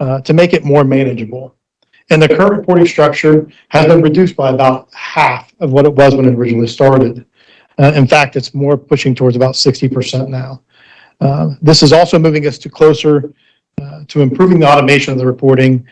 to make it more manageable. And the current reporting structure has been reduced by about half of what it was when it originally started. In fact, it's more pushing towards about 60% now. This is also moving us closer to improving the automation of the reporting,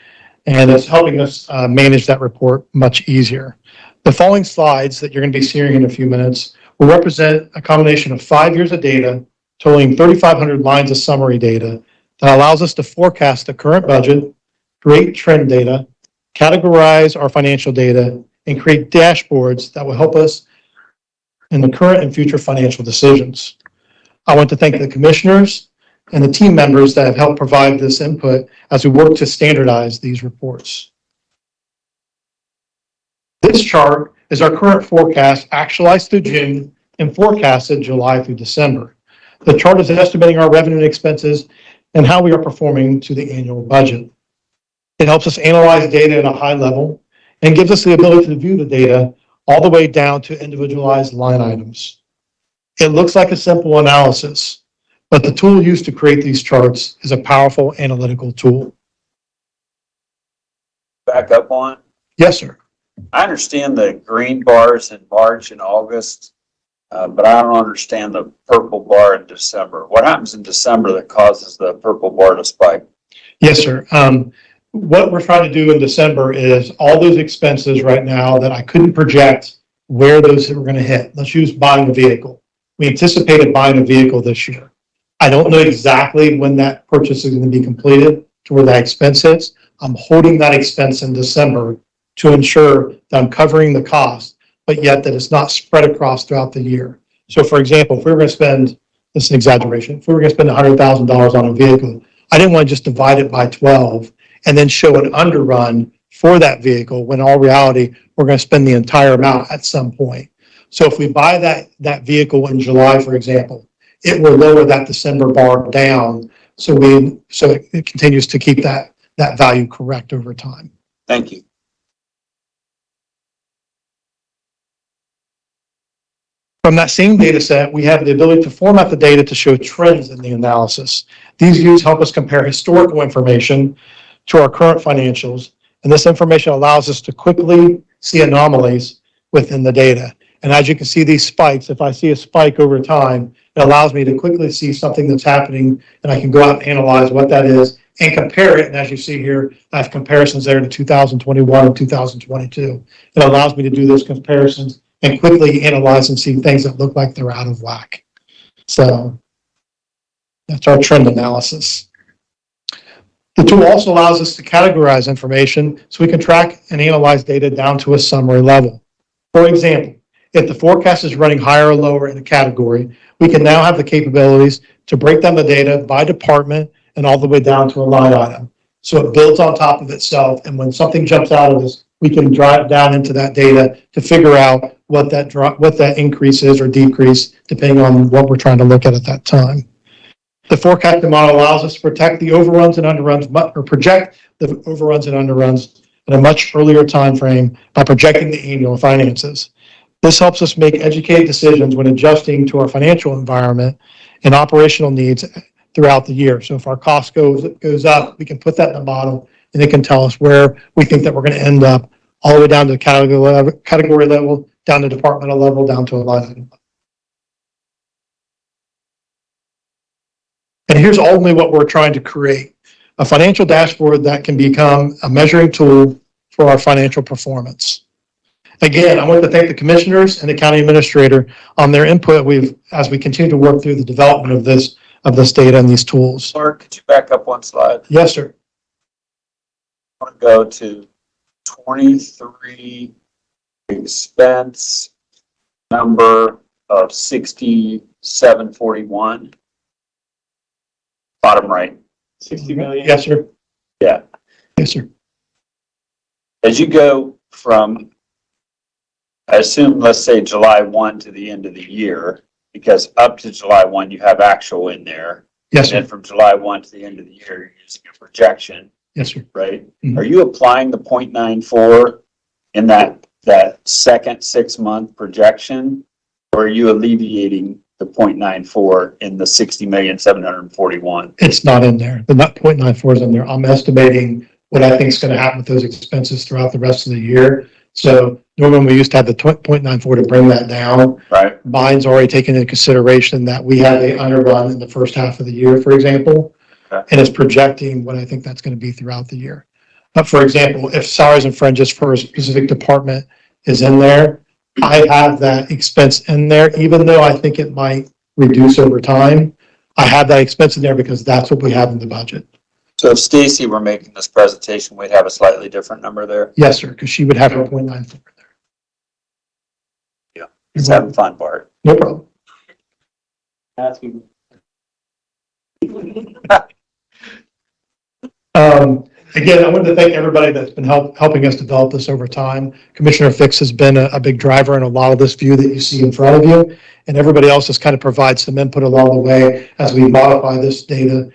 and it's helping us manage that report much easier. The following slides that you're going to be seeing in a few minutes will represent a combination of 5 years of data, totaling 3,500 lines of summary data that allows us to forecast the current budget, create trend data, categorize our financial data, and create dashboards that will help us in the current and future financial decisions. I want to thank the commissioners and the team members that have helped provide this input as we work to standardize these reports. This chart is our current forecast actualized through June and forecasted July through December. The chart is estimating our revenue and expenses and how we are performing to the annual budget. It helps us analyze data at a high level and gives us the ability to view the data all the way down to individualized line items. It looks like a simple analysis, but the tool used to create these charts is a powerful analytical tool. Back up one. Yes, sir. I understand the green bars in March and August, but I don't understand the purple bar in December. What happens in December that causes the purple bar to spike? Yes, sir. What we're trying to do in December is all those expenses right now that I couldn't project where those were going to hit. Let's use buying a vehicle. We anticipated buying a vehicle this year. I don't know exactly when that purchase is going to be completed to where that expense is. I'm holding that expense in December to ensure that I'm covering the cost, but yet that it's not spread across throughout the year. So for example, if we were going to spend, this is an exaggeration, if we were going to spend $100,000 on a vehicle, I didn't want to just divide it by 12 and then show an underrun for that vehicle when in all reality, we're going to spend the entire amount at some point. So if we buy that vehicle in July, for example, it will lower that December bar down so it continues to keep that value correct over time. Thank you. From that same data set, we have the ability to format the data to show trends in the analysis. These views help us compare historical information to our current financials, and this information allows us to quickly see anomalies within the data. And as you can see these spikes, if I see a spike over time, it allows me to quickly see something that's happening, and I can go out and analyze what that is and compare it. And as you see here, I have comparisons there to 2021 and 2022. It allows me to do those comparisons and quickly analyze and see things that look like they're out of whack. So that's our trend analysis. The tool also allows us to categorize information so we can track and analyze data down to a summary level. For example, if the forecast is running higher or lower in a category, we can now have the capabilities to break down the data by department and all the way down to a line item. So it builds on top of itself, and when something jumps out of us, we can drive down into that data to figure out what that increase is or decrease, depending on what we're trying to look at that time. The forecasting model allows us to protect the overruns and underruns, or project the overruns and underruns at a much earlier time frame by projecting the annual finances. This helps us make educated decisions when adjusting to our financial environment and operational needs throughout the year. So if our cost goes up, we can put that in the model, and it can tell us where we think that we're going to end up, all the way down to the category level, down to departmental level, down to a line item. And here's only what we're trying to create: a financial dashboard that can become a measuring tool for our financial performance. Again, I want to thank the commissioners and the county administrator on their input as we continue to work through the development of this data and these tools. Mark, could you back up one slide? Yes, sir. I want to go to 23 expense number of 6741. Bottom right. 60 million? Yes, sir. Yeah. Yes, sir. As you go from, I assume, let's say July 1 to the end of the year, because up to July 1, you have actual in there. Yes, sir. And from July 1 to the end of the year, you're using a projection. Yes, sir. Right? Mm-hmm. Are you applying the 0.94 in that second 6 month projection, or are you alleviating the 0.94 in the 60,741,000. It's not in there. The 0.94 is in there. I'm estimating what I think is going to happen with those expenses throughout the rest of the year. So normally we used to have the 0.94 to bring that down. Right. Mine's already taken into consideration that we had a underrun in the first half of the year, for example, and it's projecting what I think that's going to be throughout the year. But for example, if salaries and fringes for a specific department is in there, I have that expense in there, even though I think it might reduce over time. I have that expense in there because that's what we have in the budget. So if Stacy were making this presentation, we'd have a slightly different number there. Yes, sir, because she would have her 0.94 there. Yeah. He's having fun, Bart. No problem. Asking. Again, I wanted to thank everybody that's been helping us develop this over time. Commissioner Fix has been a big driver in a lot of this view that you see in front of you, and everybody else has kind of provided some input along the way as we modify this data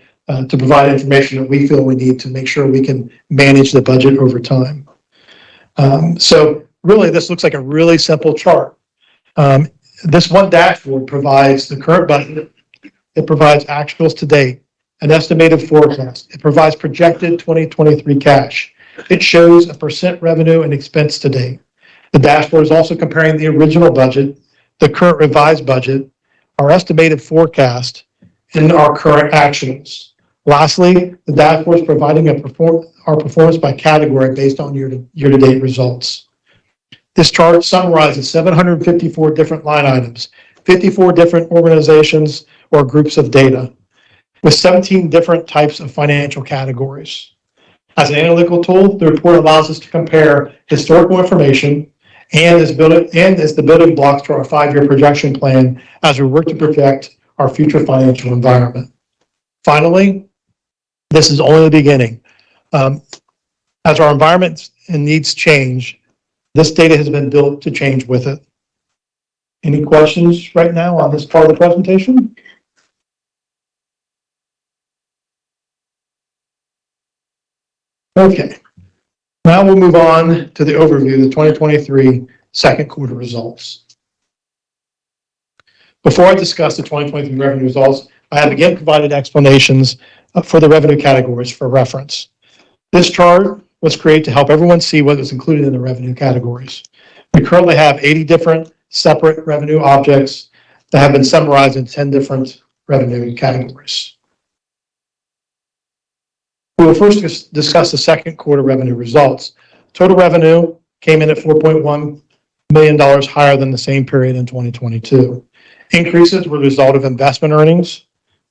to provide information that we feel we need to make sure we can manage the budget over time. So really, this looks like a really simple chart. This one dashboard provides the current budget. It provides actuals to date, an estimated forecast. It provides projected 2023 cash. It shows a percent revenue and expense to date. The dashboard is also comparing the original budget, the current revised budget, our estimated forecast, and our current actuals. Lastly, the dashboard is providing our performance by category based on year-to-date results. This chart summarizes 754 different line items, 54 different organizations or groups of data, with 17 different types of financial categories. As an analytical tool, the report allows us to compare historical information and is the building blocks to our 5-year projection plan as we work to project our future financial environment. Finally, this is only the beginning. As our environment and needs change, this data has been built to change with it. Any questions right now on this part of the presentation? Okay, now we'll move on to the overview of the 2023 second quarter results. Before I discuss the 2023 revenue results, I have again provided explanations for the revenue categories for reference. This chart was created to help everyone see what is included in the revenue categories. We currently have 80 different separate revenue objects that have been summarized in 10 different revenue categories. We will first discuss the second quarter revenue results. Total revenue came in at $4.1 million higher than the same period in 2022. Increases were the result of investment earnings,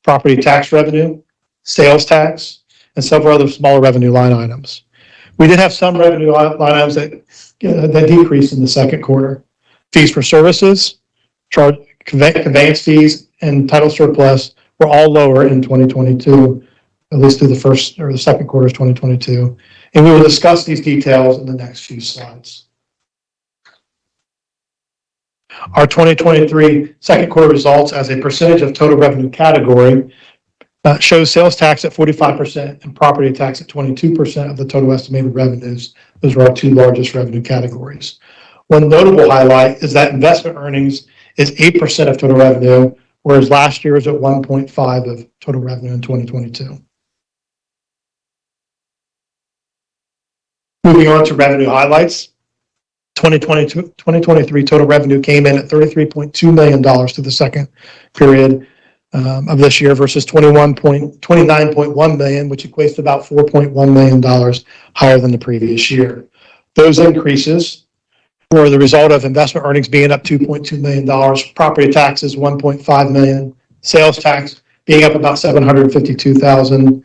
property tax revenue, sales tax, and several other smaller revenue line items. We did have some revenue line items that decreased in the second quarter. Fees for services, conveyance fees, and title surplus were all lower in 2022, at least through the second quarter of 2022. And we will discuss these details in the next few slides. Our 2023 second quarter results as a percentage of total revenue category shows sales tax at 45% and property tax at 22% of the total estimated revenues. Those are our two largest revenue categories. One notable highlight is that investment earnings is 8% of total revenue, whereas last year was at 1.5% of total revenue in 2022. Moving on to revenue highlights. 2023 total revenue came in at $33.2 million through the second period of this year versus $29.1 million, which equates to about $4.1 million higher than the previous year. Those increases were the result of investment earnings being up $2.2 million, property taxes $1.5 million, sales tax being up about $752,000,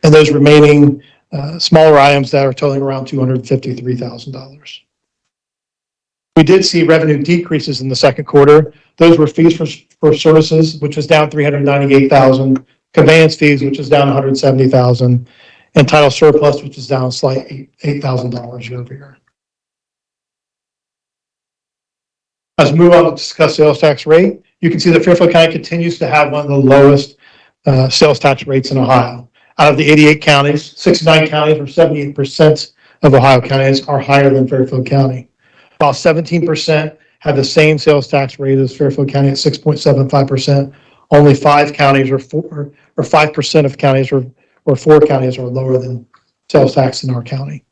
and those remaining smaller items that are totaling around $253,000. We did see revenue decreases in the second quarter. Those were fees for services, which was down $398,000, conveyance fees, which is down $170,000, and title surplus, which is down slightly $8,000 year over year. As we move on to discuss sales tax rate, you can see that Fairfield County continues to have one of the lowest sales tax rates in Ohio. Out of the 88 counties, 69 counties, or 78% of Ohio counties, are higher than Fairfield County, while 17% have the same sales tax rate as Fairfield County at 6.75%. Only 5 counties or 5% of counties or 4 counties are lower than sales tax in our county.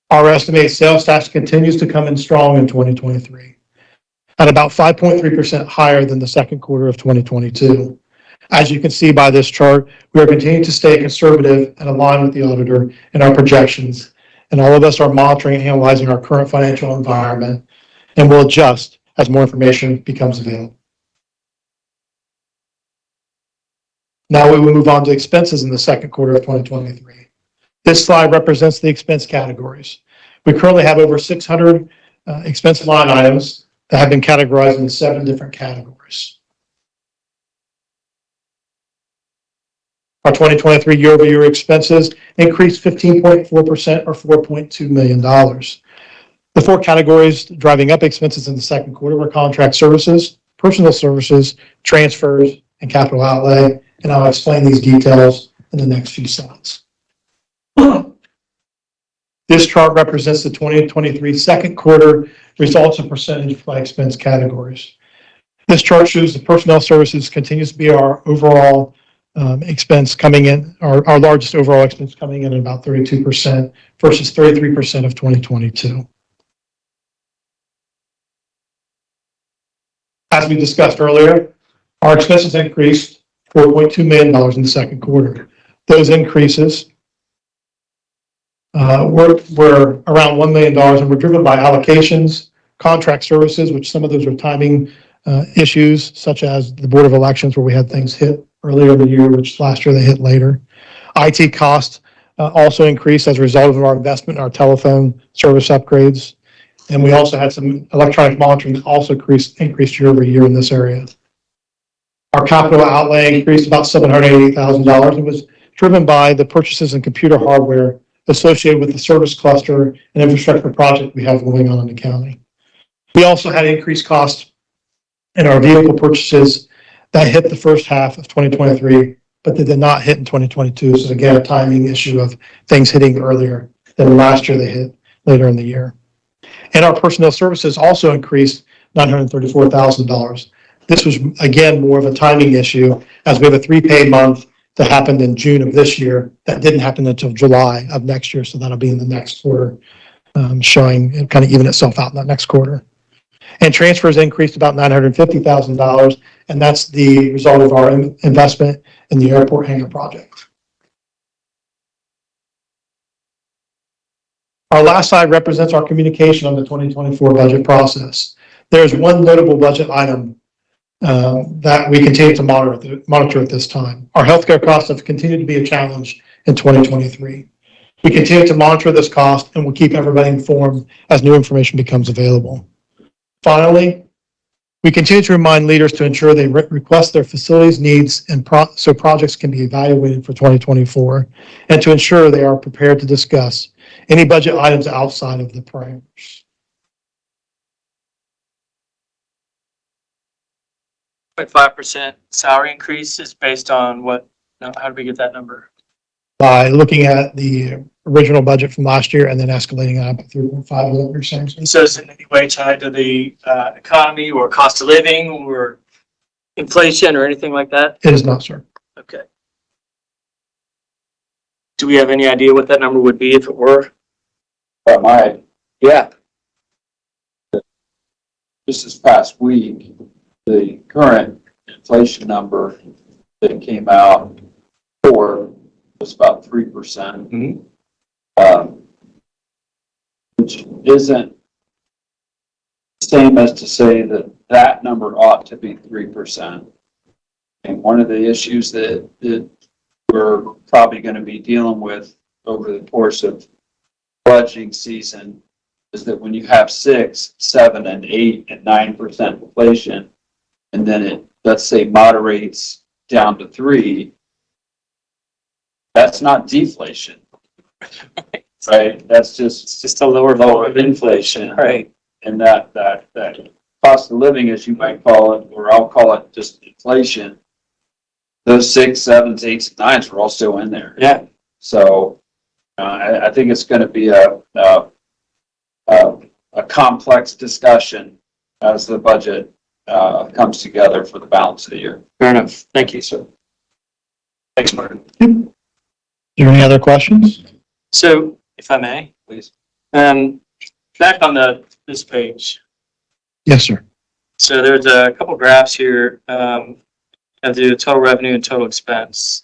Our estimated sales tax continues to come in strong in 2023 at about 5.3% higher than the second quarter of 2022. As you can see by this chart, we are continuing to stay conservative and align with the auditor in our projections, and all of us are monitoring and analyzing our current financial environment and will adjust as more information becomes available. Now we will move on to expenses in the second quarter of 2023. This slide represents the expense categories. We currently have over 600 expense line items that have been categorized into 7 different categories. Our 2023 year-over-year expenses increased 15.4% or $4.2 million. The 4 categories driving up expenses in the second quarter were contract services, personal services, transfers, and capital outlay, and I'll explain these details in the next few slides. This chart represents the 2023 second quarter results and percentage by expense categories. This chart shows the personnel services continues to be our overall expense coming in, our largest overall expense coming in at about 32% versus 33% of 2022. As we discussed earlier, our expenses increased $4.2 million in the second quarter. Those increases were around $1 million and were driven by allocations, contract services, which some of those are timing issues, such as the Board of Elections, where we had things hit earlier in the year, which last year they hit later. IT costs also increased as a result of our investment in our telephone service upgrades. And we also had some electronic monitoring that also increased year over year in this area. Our capital outlay increased about $780,000 and was driven by the purchases in computer hardware associated with the service cluster and infrastructure project we have going on in the county. We also had increased costs in our vehicle purchases that hit the first half of 2023, but they did not hit in 2022. So again, a timing issue of things hitting earlier than last year they hit later in the year. And our personnel services also increased $934,000. This was, again, more of a timing issue as we have a 3-pay month that happened in June of this year that didn't happen until July of next year. So that'll be in the next quarter, showing and kind of even itself out in that next quarter. And transfers increased about $950,000, and that's the result of our investment in the airport hangar project. Our last slide represents our communication on the 2024 budget process. There's one notable budget item that we continue to monitor at this time. Our healthcare costs have continued to be a challenge in 2023. We continue to monitor this cost and we'll keep everybody informed as new information becomes available. Finally, we continue to remind leaders to ensure they request their facilities needs and so projects can be evaluated for 2024 and to ensure they are prepared to discuss any budget items outside of the parameters. 0.5% salary increase is based on what? How did we get that number? By looking at the original budget from last year and then escalating it up to 3.5, what you're saying. So is it in any way tied to the economy or cost of living or inflation or anything like that? It is not, sir. Okay. Do we have any idea what that number would be if it were? Yeah. Just this past week, the current inflation number that came out for was about 3%, which isn't the same as to say that that number ought to be 3%. And one of the issues that we're probably going to be dealing with over the course of budgeting season is that when you have 6, 7, and 8 and 9% inflation, and then it, let's say, moderates down to 3, that's not deflation, right? That's just a lower inflation, right? And that cost of living, as you might call it, or I'll call it just inflation. Those 6, 7s, 8s, and 9s were all still in there. Yeah. So I think it's going to be a complex discussion as the budget comes together for the balance of the year. Fair enough. Thank you, sir. Thanks, Martin. Are there any other questions? So, if I may, Please. back on this page. Yes, sir. So there's a couple graphs here, of the total revenue and total expense.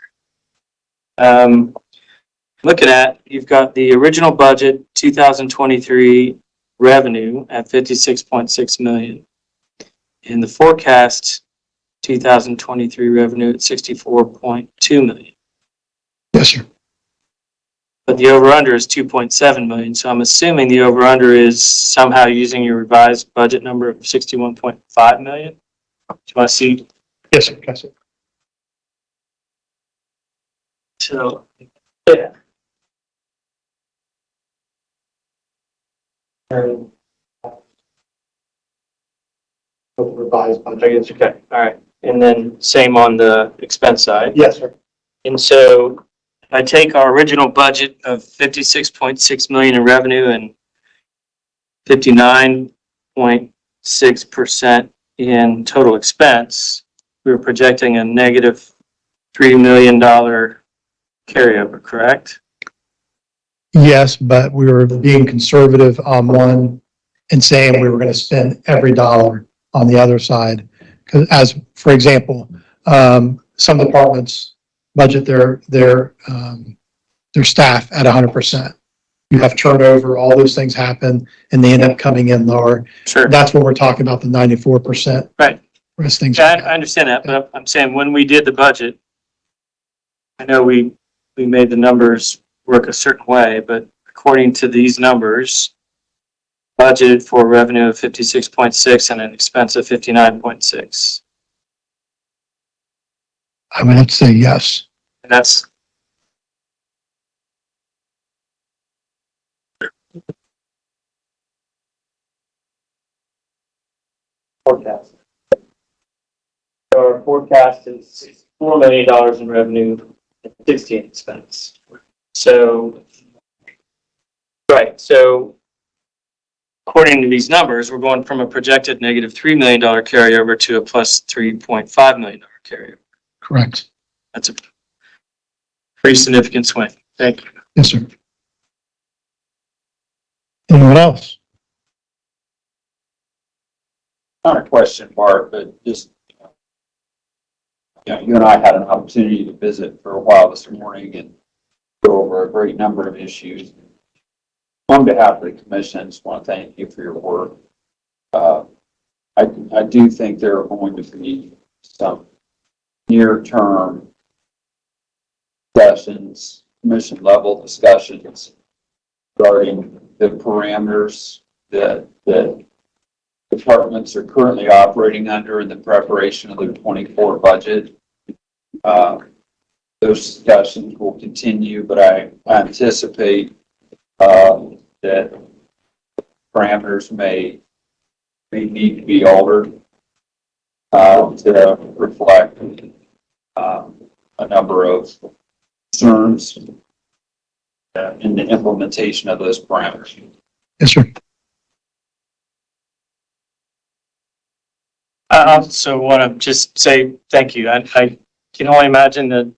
Looking at, you've got the original budget, 2023 revenue at 56.6 million. And the forecast 2023 revenue at 64.2 million. Yes, sir. But the over-under is 2.7 million. So I'm assuming the over-under is somehow using your revised budget number of 61.5 million. Do you want to see? Yes, sir. Yes, sir. So, yeah. Revised Okay, all right. And then same on the expense side. Yes, sir. And so if I take our original budget of 56.6 million in revenue and 59.6% in total expense, we were projecting a negative $3 million carryover, correct? Yes, but we were being conservative on one and saying we were going to spend every dollar on the other side. Because as, for example, some departments budget their staff at 100%. You have turnover, all those things happen, and they end up coming in lower. Sure. That's when we're talking about the 94%. Right. Rest things. Yeah, I understand that, but I'm saying when we did the budget, I know we made the numbers work a certain way, but according to these numbers, budgeted for revenue of 56.6 and an expense of 59.6. I would have to say yes. And that's forecast. So our forecast is $4 million in revenue and 16 expense. So, right. So according to these numbers, we're going from a projected negative $3 million carryover to a plus $3.5 million carryover. Correct. That's a pretty significant swing. Thank you. Yes, sir. Anyone else? Not a question, Bart, but just, you and I had an opportunity to visit for a while this morning and go over a great number of issues. On behalf of the commission, I just want to thank you for your work. I do think there are going to be some near-term sessions, commission level discussions regarding the parameters that departments are currently operating under in the preparation of their 24 budget. Those discussions will continue, but I anticipate that parameters may need to be altered to reflect a number of concerns in the implementation of those parameters. Yes, sir. I also want to just say thank you. I can only imagine that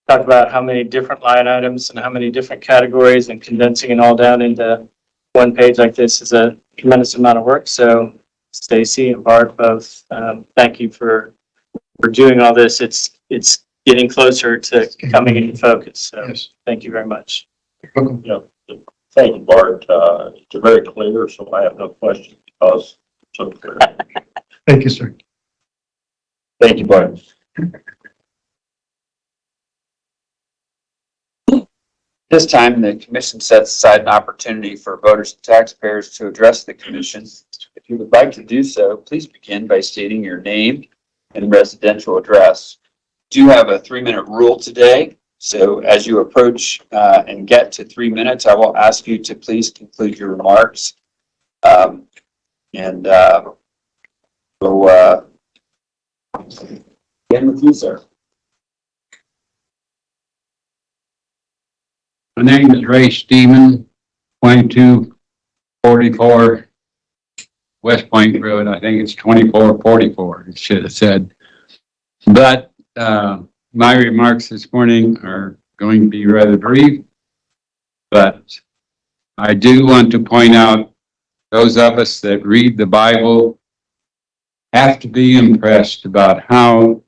talk about how many different line items and how many different categories and condensing it all down into one page like this is a tremendous amount of work. So Stacy and Bart both, thank you for doing all this. It's getting closer to coming into focus. So Yes. thank you very much. Welcome. Yeah, thank you, Bart. It's very clear, so I have no questions because it's so clear. Thank you, sir. Thank you, Bart. This time, the commission sets aside an opportunity for voters and taxpayers to address the commission. If you would like to do so, please begin by stating your name and residential address. We do have a 3-minute rule today, so as you approach and get to 3 minutes, I will ask you to please conclude your remarks. We'll begin with you, sir. My name is Ray Stemen, 2244 West Point Road. I think it's 2444, it should have said. But my remarks this morning are going to be rather brief, but I do want to point out those of us that read the Bible have to be impressed about how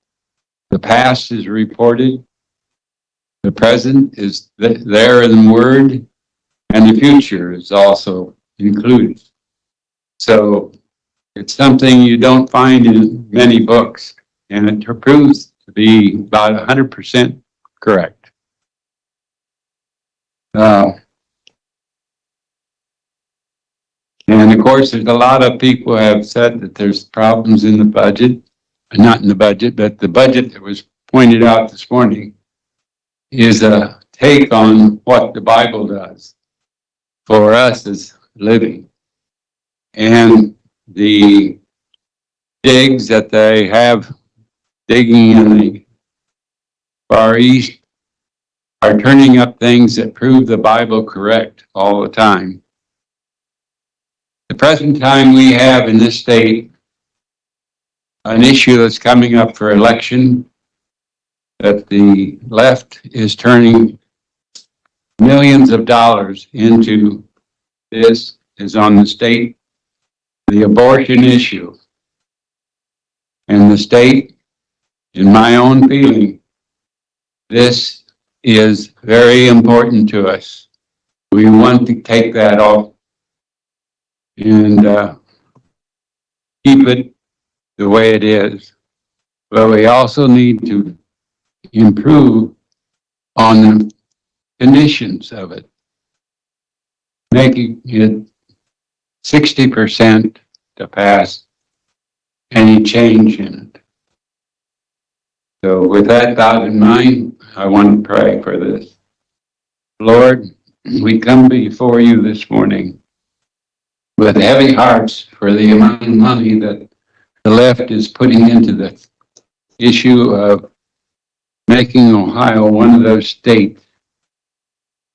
the past is reported, the present is there in the Word, and the future is also included. So it's something you don't find in many books, and it proves to be about 100% correct. And of course, there's a lot of people who have said that there's problems in the budget, not in the budget, but the budget that was pointed out this morning is a take on what the Bible does for us as living. And the digs that they have digging in the Far East are turning up things that prove the Bible correct all the time. The present time we have in this state an issue that's coming up for election that the left is turning millions of dollars into. This is on the abortion issue. And the state, in my own feeling, this is very important to us. We want to take that off and keep it the way it is. But we also need to improve on the conditions of it, making it 60% to pass any change in it. So with that thought in mind, I want to pray for this. Lord, we come before you this morning with heavy hearts for the amount of money that the left is putting into the issue of making Ohio one of those states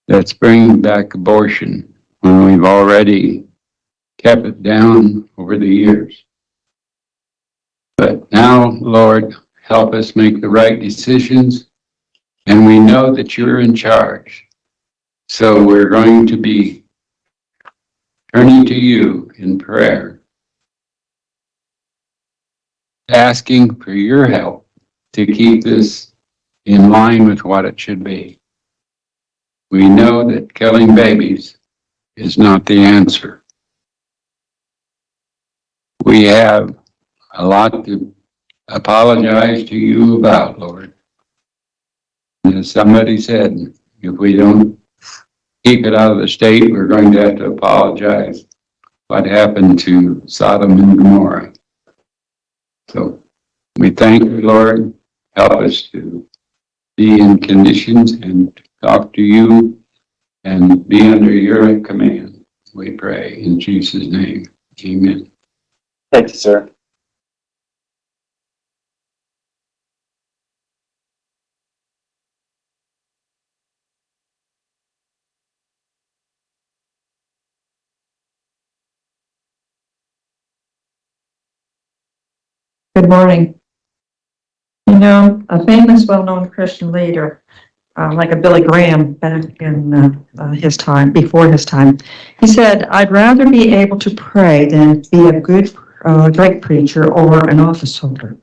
that's bringing back abortion when we've already kept it down over the years. But now, Lord, help us make the right decisions, and we know that you're in charge. So we're going to be turning to you in prayer, asking for your help to keep this in line with what it should be. We know that killing babies is not the answer. We have a lot to apologize to you about, Lord. And as somebody said, if we don't keep it out of the state, we're going to have to apologize what happened to Sodom and Gomorrah. So we thank you, Lord. Help us to be in conditions and talk to you and be under your command. We pray in Jesus' name. Amen. Thank you, sir. Good morning. You know, a famous, well-known Christian leader, like a Billy Graham back in his time, before his time, he said, "I'd rather be able to pray than be a good, great preacher or an office holder."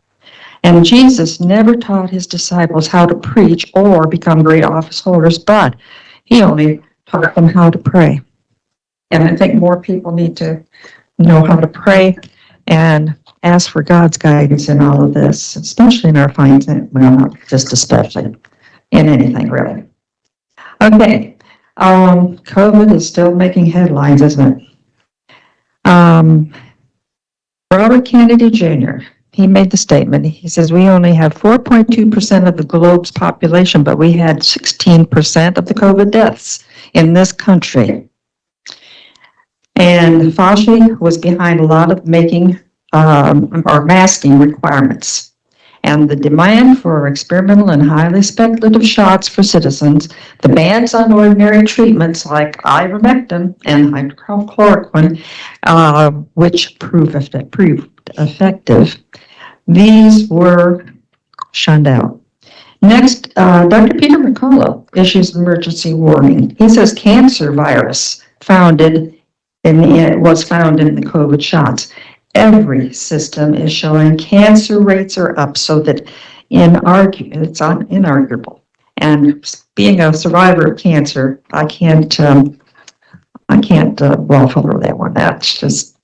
And Jesus never taught his disciples how to preach or become great office holders, but he only taught them how to pray. And I think more people need to know how to pray and ask for God's guidance in all of this, especially in our finances. Well, not just especially, in anything really. Okay, COVID is still making headlines, isn't it? Robert Kennedy Jr., he made the statement. He says, we only have 4.2% of the globe's population, but we had 16% of the COVID deaths in this country. And Fauci was behind a lot of making or masking requirements. and the demand for experimental and highly speculative shots for citizens, the bans on ordinary treatments like ivermectin and hydrochloroquine, which proved effective, these were shunned out. Next, Dr. Peter McCullough issues an emergency warning. He says cancer virus was found in the COVID shots. Every system is showing cancer rates are up, so that it's inarguable. And being a survivor of cancer, I can't follow that one. That's just,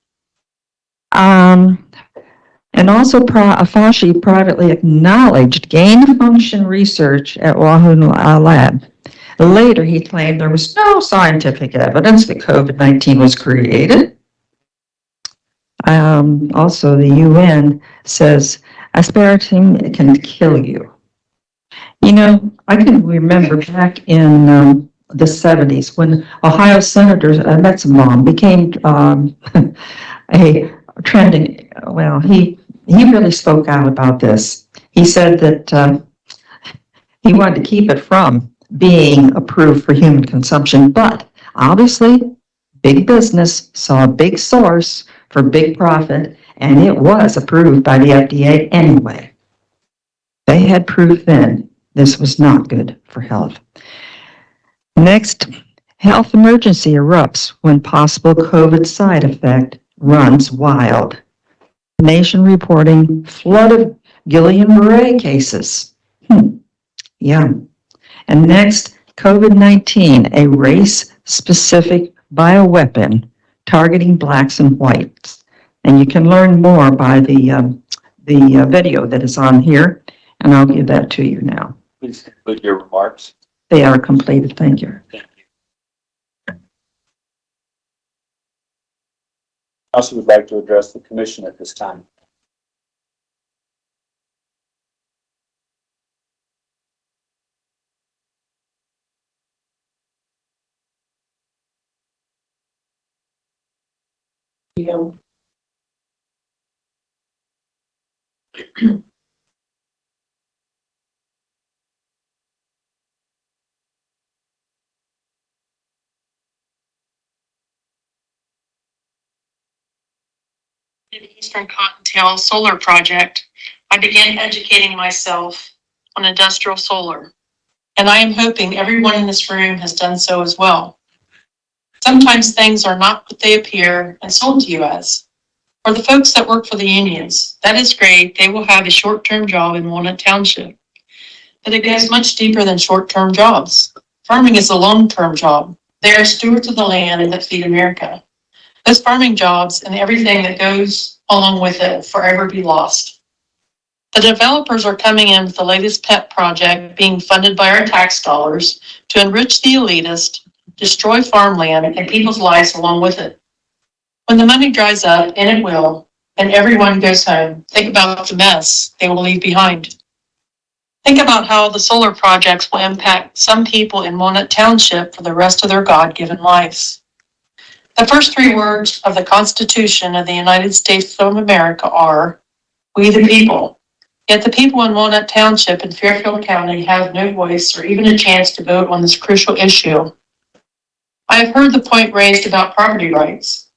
and also Fauci privately acknowledged gain-of-function research at Wahoo Lab. Later, he claimed there was no scientific evidence that COVID-19 was created. Also, the UN says aspartame can kill you. You know, I can remember back in the 70s when Ohio Senator Metzenbaum became a trending, well, he really spoke out about this. He said that he wanted to keep it from being approved for human consumption, but obviously big business saw a big source for big profit, and it was approved by the FDA anyway. They had proof then this was not good for health. Next, health emergency erupts when possible COVID side effect runs wild. Nation reporting flood of Guillain-Barré cases. Yeah. And next, COVID-19, a race-specific bioweapon targeting blacks and whites. And you can learn more by the video that is on here, and I'll give that to you now. Please conclude your remarks. They are completed. Thank you. Thank you. I also would like to address the commission at this time. The Eastern Cottontail Solar Project, I began educating myself on industrial solar, and I am hoping everyone in this room has done so as well. Sometimes things are not what they appear and sold to you as. For the folks that work for the unions, that is great. They will have a short-term job in Walnut Township. But it goes much deeper than short-term jobs. Farming is a long-term job. They are stewards of the land that feed America. Those farming jobs and everything that goes along with it will forever be lost. The developers are coming in with the latest pet project being funded by our tax dollars to enrich the elitist, destroy farmland and people's lives along with it. When the money dries up, and it will, and everyone goes home, think about the mess they will leave behind. Think about how the solar projects will impact some people in Walnut Township for the rest of their God-given lives. The first three words of the Constitution of the United States of America are, "We the people." Yet the people in Walnut Township and Fairfield County have no voice or even a chance to vote on this crucial issue. I have heard the point raised about property rights.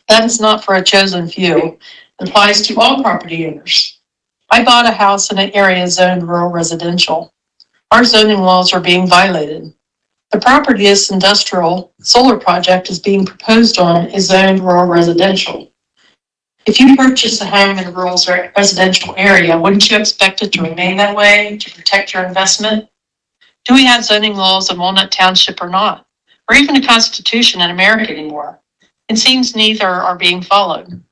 That is not for a chosen few. It applies to all property owners. I bought a house in an area zoned rural residential. Our zoning laws are being violated. The property this industrial solar project is being proposed on is zoned rural residential. If you purchase a home in a rural residential area, wouldn't you expect it to remain that way to protect your investment? Do we have zoning laws in Walnut Township or not? Or even a constitution in America anymore? It seems neither are being followed.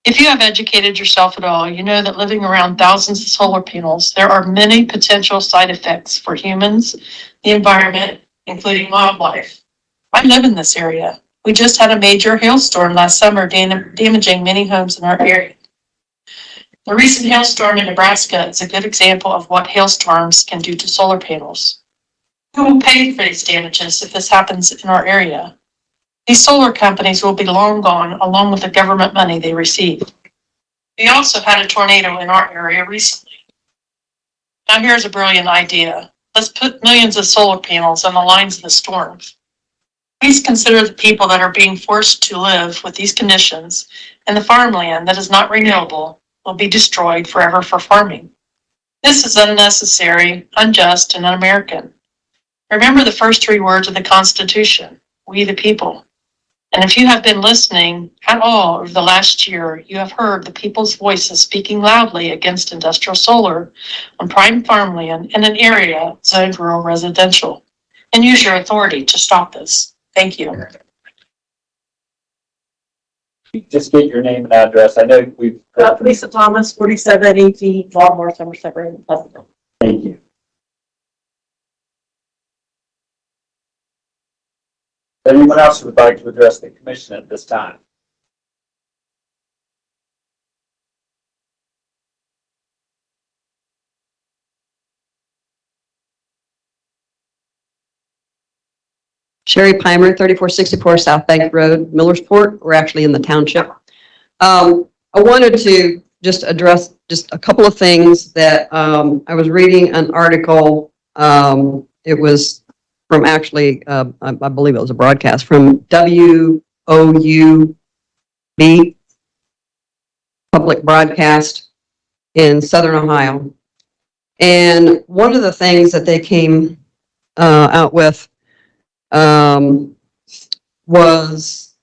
If you have educated yourself at all, you know that living around thousands of solar panels, there are many potential side effects for humans, the environment, including wildlife. I live in this area. We just had a major hailstorm last summer damaging many homes in our area. The recent hailstorm in Nebraska is a good example of what hailstorms can do to solar panels. Who will pay for these damages if this happens in our area? These solar companies will be long gone along with the government money they receive. We also had a tornado in our area recently. Now here's a brilliant idea. Let's put millions of solar panels on the lines of the storm. Please consider the people that are being forced to live with these conditions, and the farmland that is not renewable will be destroyed forever for farming. This is unnecessary, unjust, and un-American. Remember the first 3 words of the Constitution, we the people. And if you have been listening at all over the last year, you have heard the people's voices speaking loudly against industrial solar on prime farmland in an area zoned rural residential. And use your authority to stop this. Thank you. Just get your name and address. I know we've. Lisa Thomas, 4780 Baltimore, Somerset Road, Pleasantville. Thank you. Anyone else who would like to address the commission at this time? Sherry Pymer, 3464 South Bank Road, Millersport. We're actually in the township. I wanted to just address just a couple of things that I was reading an article. It was from actually, I believe it was a broadcast from WOUB, public broadcast in Southern Ohio. And one of the things that they came out with was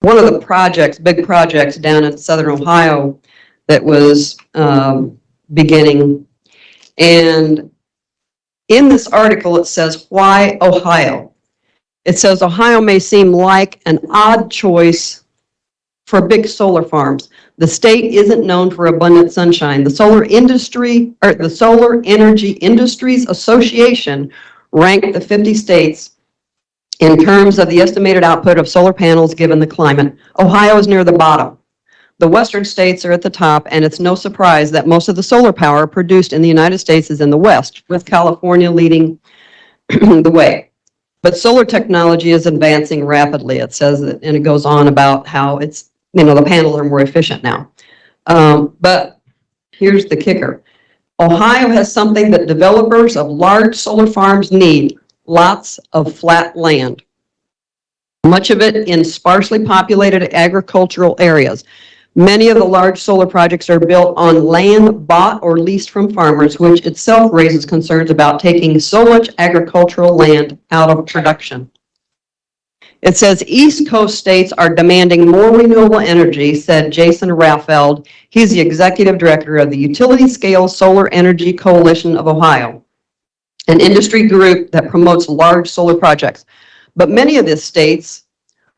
one of the projects, big projects down in Southern Ohio that was beginning. And in this article, it says, why Ohio? It says, Ohio may seem like an odd choice for big solar farms. The state isn't known for abundant sunshine. The Solar Industry, or the Solar Energy Industries Association ranked the 50 states in terms of the estimated output of solar panels given the climate. Ohio is near the bottom. The western states are at the top, and it's no surprise that most of the solar power produced in the United States is in the west, with California leading the way. But solar technology is advancing rapidly. It says that, and it goes on about how it's, the panels are more efficient now. But here's the kicker. Ohio has something that developers of large solar farms need: lots of flat land. Much of it in sparsely populated agricultural areas. Many of the large solar projects are built on land bought or leased from farmers, which itself raises concerns about taking so much agricultural land out of production. It says East Coast states are demanding more renewable energy, said Jason Raffeld. He's the executive director of the Utility Scale Solar Energy Coalition of Ohio, an industry group that promotes large solar projects. But many of these states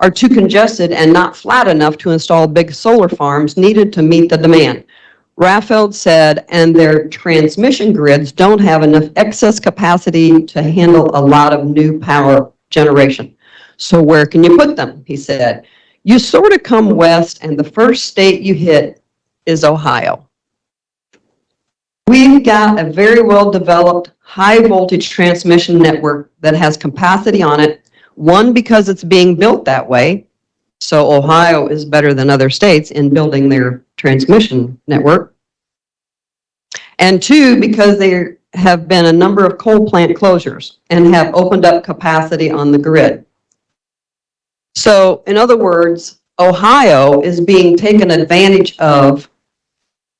are too congested and not flat enough to install big solar farms needed to meet the demand. Raffeld said, and their transmission grids don't have enough excess capacity to handle a lot of new power generation. So where can you put them? He said, you sort of come west and the first state you hit is Ohio. We've got a very well developed high voltage transmission network that has capacity on it. One, because it's being built that way. So Ohio is better than other states in building their transmission network. And two, because there have been a number of coal plant closures and have opened up capacity on the grid. So in other words, Ohio is being taken advantage of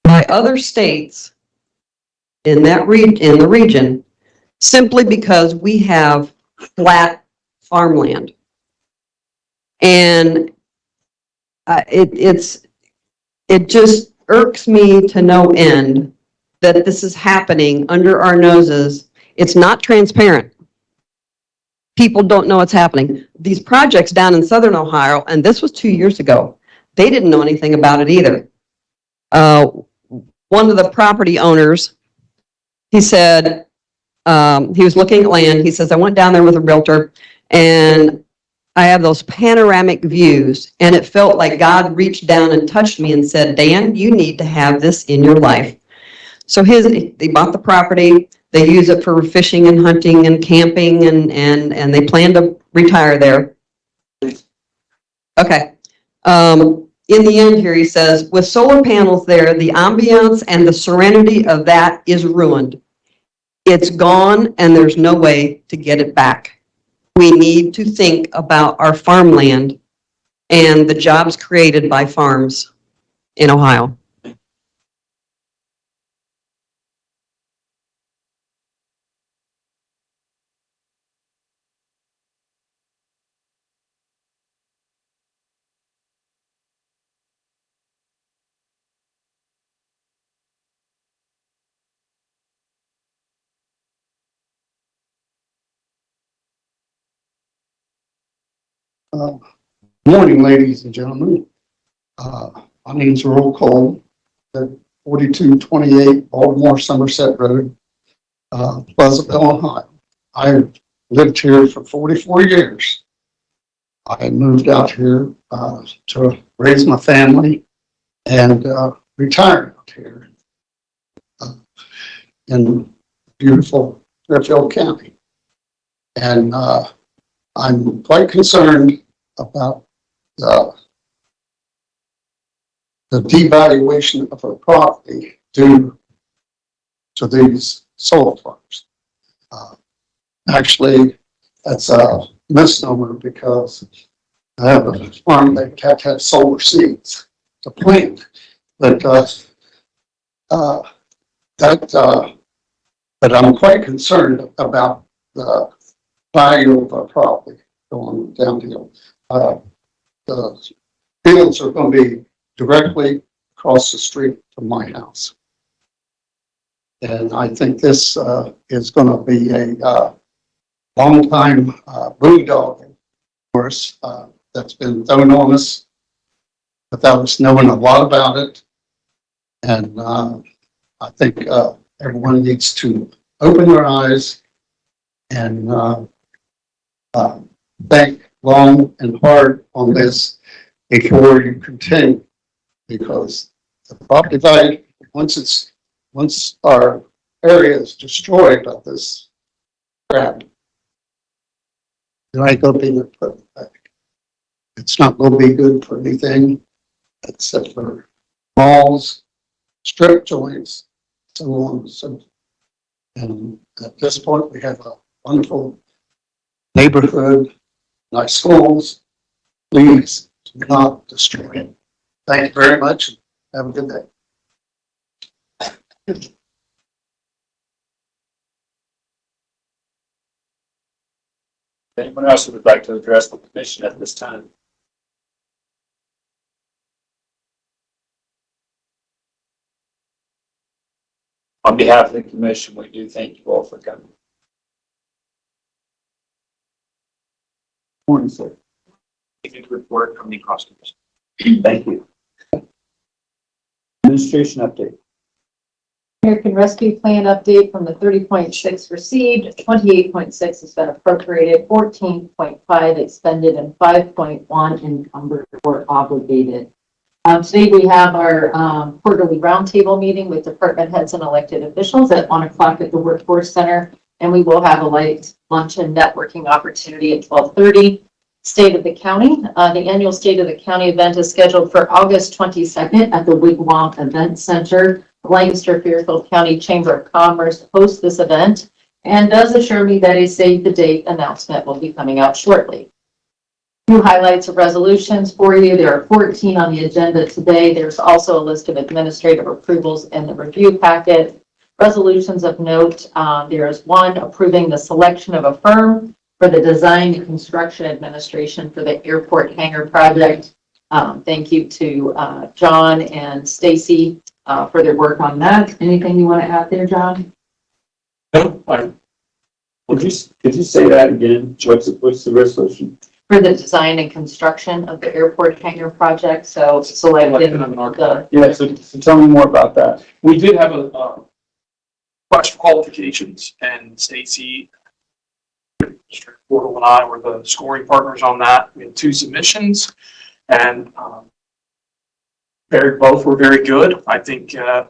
by other states in that in the region, simply because we have flat farmland. And it just irks me to no end that this is happening under our noses. It's not transparent. People don't know what's happening. These projects down in Southern Ohio, and this was 2 years ago, they didn't know anything about it either. One of the property owners, he said, he was looking at land. He says, I went down there with a realtor and I have those panoramic views, and it felt like God reached down and touched me and said, Dan, you need to have this in your life. So they bought the property. They use it for fishing and hunting and camping, and they plan to retire there. Okay. in the end here, he says, with solar panels there, the ambiance and the serenity of that is ruined. It's gone and there's no way to get it back. We need to think about our farmland and the jobs created by farms in Ohio. Morning, ladies and gentlemen. My name is Earl Cole, at 4228 Baltimore Somerset Road, Pleasantville, Ohio. I've lived here for 44 years. I moved out here to raise my family and retired out here in beautiful Fairfield County. And I'm quite concerned about the devaluation of our property due to these solar farms. Actually, that's a misnomer because I have a farm that had solar seeds to plant, but but I'm quite concerned about the value of our property going downhill. The fields are going to be directly across the street from my house. And I think this is going to be a long time boondoggle for us that's been thrown on us without us knowing a lot about it. And I think everyone needs to open their eyes and think long and hard on this before you continue, because the property value, once our area is destroyed by this crap, there ain't gonna be no putting it back. It's not gonna be good for anything except for malls, strip joints, so on. So, and at this point, we have a wonderful neighborhood, nice schools. Please do not destroy it. Thank you very much. Have a good day. Anyone else who would like to address the commission at this time? On behalf of the commission, we do thank you all for coming. Morning, sir. Report from the customers. Thank you. Administration update. American Rescue Plan update from the 30.6 received, 28.6 has been appropriated, 14.5 expended, and 5.1 encumbered or obligated. Today we have our quarterly roundtable meeting with department heads and elected officials at 1 o'clock at the Workforce Center, and we will have a light lunch and networking opportunity at 12:30. State of the County. The annual State of the County event is scheduled for August 22nd at the Wigwam Event Center. Lancaster Fairfield County Chamber of Commerce hosts this event and does assure me that a save the date announcement will be coming out shortly. Few highlights of resolutions for you. There are 14 on the agenda today. There's also a list of administrative approvals in the review packet. Resolutions of note, there is one approving the selection of a firm for the design and construction administration for the airport hangar project. Thank you to John and Stacy for their work on that. Anything you want to add there, John? No, fine. Could you say that again? What's the resolution? For the design and construction of the airport hangar project. So selecting the. Yeah, so tell me more about that. We did have a request for qualifications, and Stacy, District Portal, and I were the scoring partners on that. We had 2 submissions, and both were very good. I think the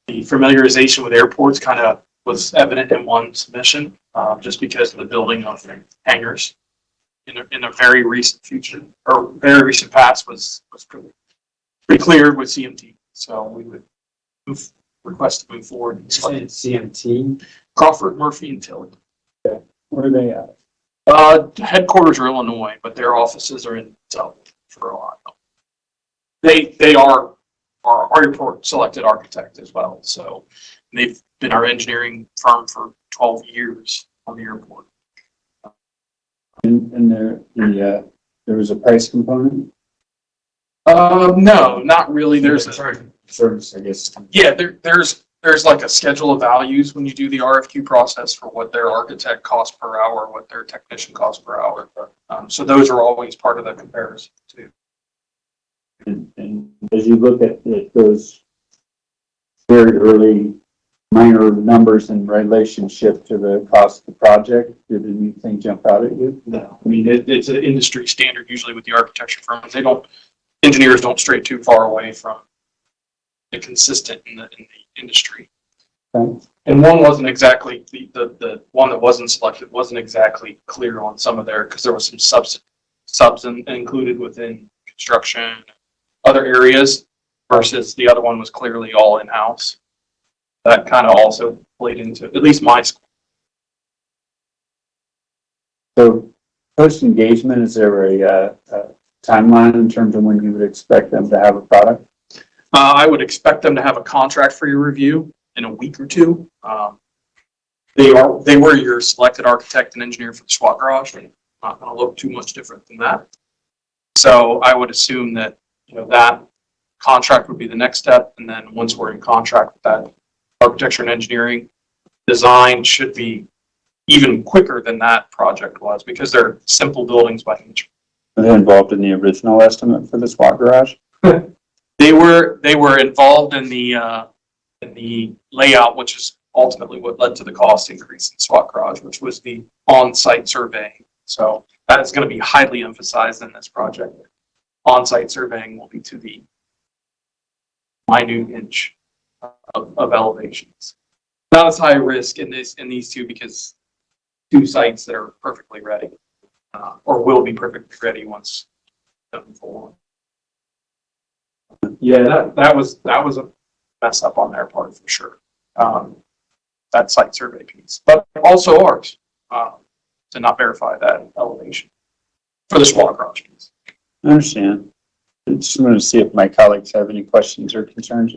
familiarization with airports kind of was evident in one submission, just because of the building of the hangars in a very recent future or very recent past was pretty cleared with CMT. So we would request to move forward. CMT, Crawford, Murphy, and Tilly. where are they at? Headquarters are Illinois, but their offices are in South for a while. They are our airport selected architect as well. So they've been our engineering firm for 12 years on the airport. And there was a price component? No, not really. There's Service, I guess. yeah, there's like a schedule of values when you do the RFQ process for what their architect costs per hour, what their technician costs per hour. So those are always part of the comparison too. And as you look at those very early minor numbers in relationship to the cost of the project, did anything jump out at you? No, I mean, it's an industry standard usually with the architecture firms. Engineers don't stray too far away from the consistent in the industry. Okay. And one wasn't exactly, the one that wasn't selected wasn't exactly clear on some of their, because there was some subs included within construction, other areas, versus the other one was clearly all in-house. That kind of also played into, at least my school. So post-engagement, is there a timeline in terms of when you would expect them to have a product? I would expect them to have a contract for your review in a week or two. They were your selected architect and engineer for the SWAT garage. They're not going to look too much different than that. So I would assume that, that contract would be the next step. And then once we're in contract with that architecture and engineering, design should be even quicker than that project was because they're simple buildings by nature. Were they involved in the original estimate for the SWAT garage? They were involved in the layout, which is ultimately what led to the cost increase in SWAT garage, which was the on-site surveying. So that is going to be highly emphasized in this project. On-site surveying will be to the minute inch of elevations. Not as high risk in these two because two sites that are perfectly ready or will be perfectly ready once done forward. Yeah, that was a mess up on their part for sure. That site survey piece, but also ours to not verify that elevation for the SWAT garage piece. I understand. I just want to see if my colleagues have any questions or concerns.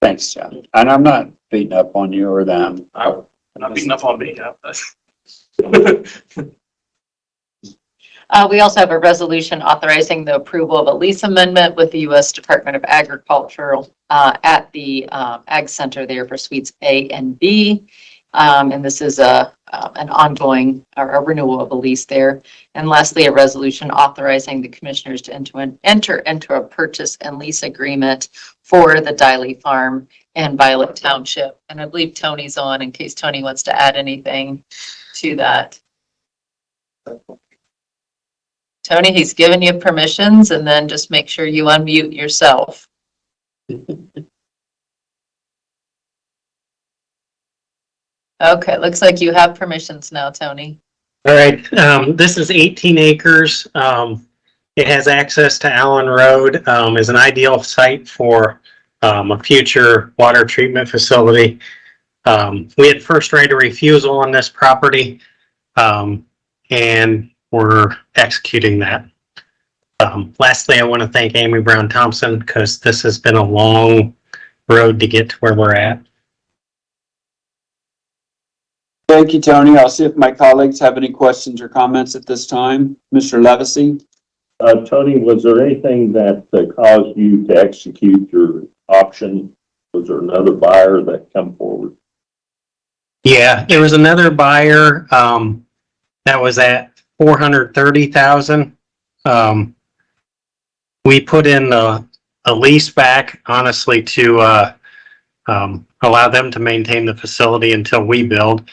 Thanks, John. And I'm not beating up on you or them. I'm not beating up on me. We also have a resolution authorizing the approval of a lease amendment with the U.S. Department of Agriculture at the Ag Center there for Suites A and B. And this is an ongoing a renewal of a lease there. And lastly, a resolution authorizing the commissioners to enter into a purchase and lease agreement for the Diley Farm in Violet Township. And I believe Tony's on in case Tony wants to add anything to that. Tony, he's given you permissions, and then just make sure you unmute yourself. Okay, looks like you have permissions now, Tony. All right, this is 18 acres. It has access to Allen Road, is an ideal site for a future water treatment facility. We had first right of refusal on this property, and we're executing that. Lastly, I want to thank Amy Brown Thompson because this has been a long road to get to where we're at. Thank you, Tony. I'll see if my colleagues have any questions or comments at this time. Mr. Levesey? Tony, was there anything that caused you to execute your option? Was there another buyer that come forward? Yeah, there was another buyer that was at $430,000. We put in a lease back, honestly, to allow them to maintain the facility until we build.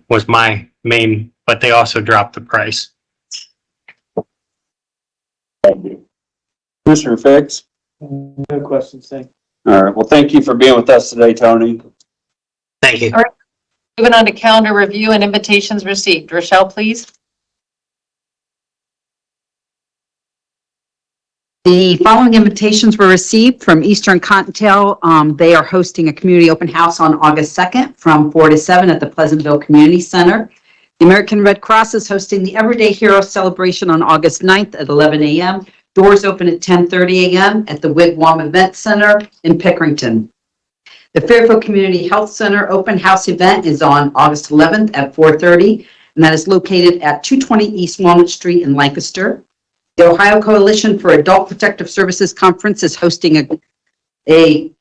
Was my main, but they also dropped the price. Thank you. Commissioner Fix? No questions, thank you. All right. Well, thank you for being with us today, Tony. Thank you. Moving on to calendar review and invitations received. Rochelle, please. The following invitations were received from Eastern Cottontail. They are hosting a community open house on August 2nd from 4 to 7 at the Pleasantville Community Center. The American Red Cross is hosting the Everyday Hero Celebration on August 9th at 11 a.m. Doors open at 10:30 a.m. at the Wigwam Event Center in Pickerington. The Fairfield Community Health Center open house event is on August 11th at 4:30, and that is located at 220 East Walnut Street in Lancaster. The Ohio Coalition for Adult Protective Services Conference is hosting a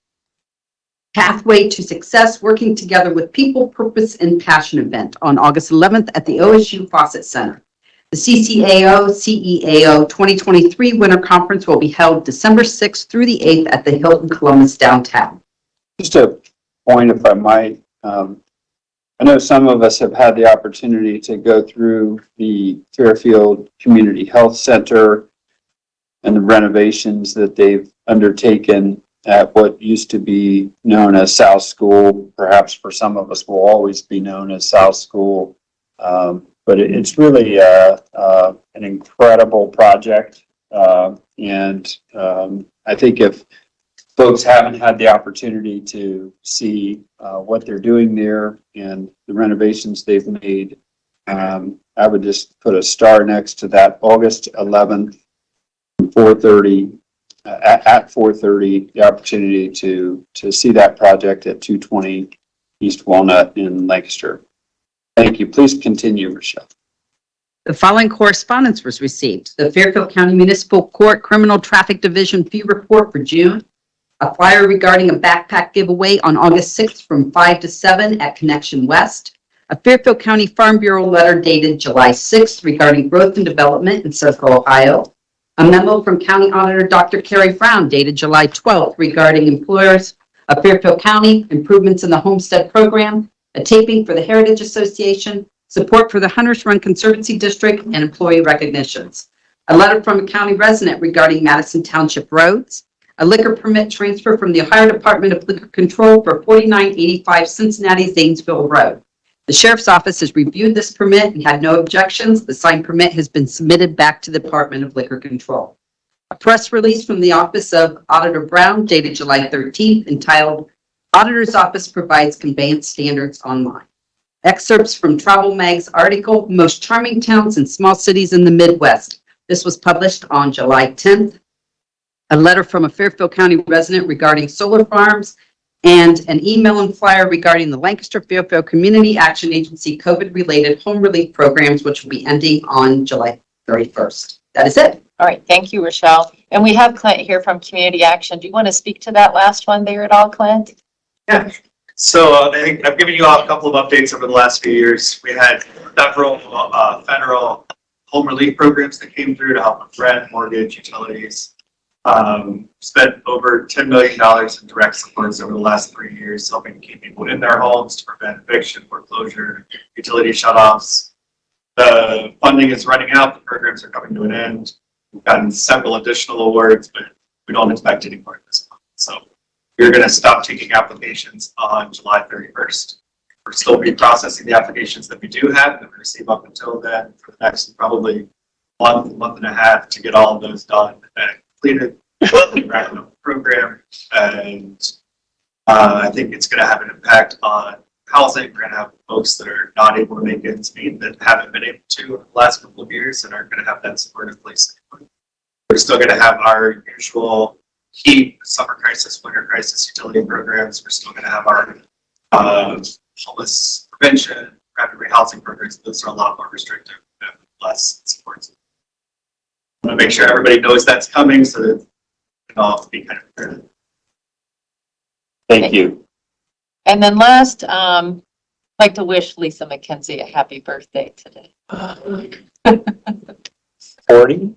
Pathway to Success, Working Together with People, Purpose, and Passion event on August 11th at the OSU Fawcett Center. The CCAO-CEAO 2023 Winter Conference will be held December 6th through the 8th at the Hilton Columbus downtown. Just a point, if I might. I know some of us have had the opportunity to go through the Fairfield Community Health Center and the renovations that they've undertaken at what used to be known as South School. Perhaps for some of us will always be known as South School. But it's really an incredible project. And I think if folks haven't had the opportunity to see what they're doing there and the renovations they've made, I would just put a star next to that. August 11th, 4:30, at 4:30, the opportunity to see that project at 220 East Walnut in Lancaster. Thank you. Please continue, Rochelle. The following correspondence was received. The Fairfield County Municipal Court Criminal Traffic Division fee report for June. A flyer regarding a backpack giveaway on August 6th from 5 to 7 at Connection West. A Fairfield County Farm Bureau letter dated July 6th regarding growth and development in Central Ohio. A memo from County Auditor Dr. Carrie Brown dated July 12th regarding employers of Fairfield County, improvements in the homestead program, a taping for the Heritage Association, support for the Hunters Run Conservancy District, and employee recognitions. A letter from a county resident regarding Madison Township roads. A liquor permit transfer from the Ohio Department of Liquor Control for 4985 Cincinnati Zanesville Road. The Sheriff's Office has reviewed this permit and had no objections. The signed permit has been submitted back to the Department of Liquor Control. A press release from the Office of Auditor Brown dated July 13th entitled Auditor's Office Provides Conveyance Standards Online. Excerpts from Travel Mag's article, Most Charming Towns and Small Cities in the Midwest. This was published on July 10th. A letter from a Fairfield County resident regarding solar farms, and an email and flyer regarding the Lancaster Fairfield Community Action Agency COVID-related home relief programs, which will be ending on July 31st. That is it. All right, thank you, Rochelle. And we have Clint here from Community Action. Do you want to speak to that last one there at all, Clint? Yeah. So I think I've given you all a couple of updates over the last few years. We had several federal home relief programs that came through to help with rent, mortgage, utilities. Spent over $10 million in direct supports over the last 3 years, helping to keep people in their homes to prevent eviction, foreclosure, utility shutoffs. The funding is running out. The programs are coming to an end. We've gotten several additional awards, but we don't expect any more this month. So we're going to stop taking applications on July 31st. We're still reprocessing the applications that we do have that we receive up until then for the next probably month and a half to get all of those done and completed. Wrapping up the program, and I think it's going to have an impact on housing. We're going to have folks that are not able to make ends meet that haven't been able to over the last couple of years and are going to have that support in place. We're still going to have our usual heat, summer crisis, winter crisis utility programs. We're still going to have our homeless prevention, rapid rehousing programs. Those are a lot more restrictive and less support. I want to make sure everybody knows that's coming so that we can all be kind of prepared. Thank you. And then last, I'd like to wish Lisa McKenzie a happy birthday today. 40?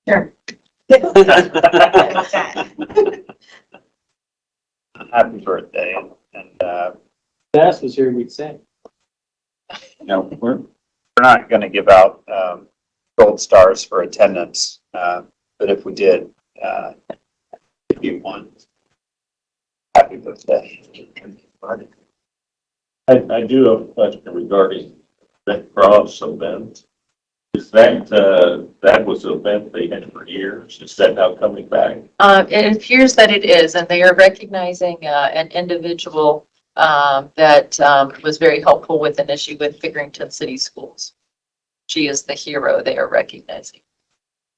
Sure. Happy birthday. And That's was here we'd say. we're not going to give out gold stars for attendance, but if we did, if you won, happy birthday. I do have a question regarding Red Cross event. Is that, that was an event they had for years? Is that now coming back? It appears that it is, and they are recognizing an individual that was very helpful with an issue with Pickerington City Schools. She is the hero they are recognizing.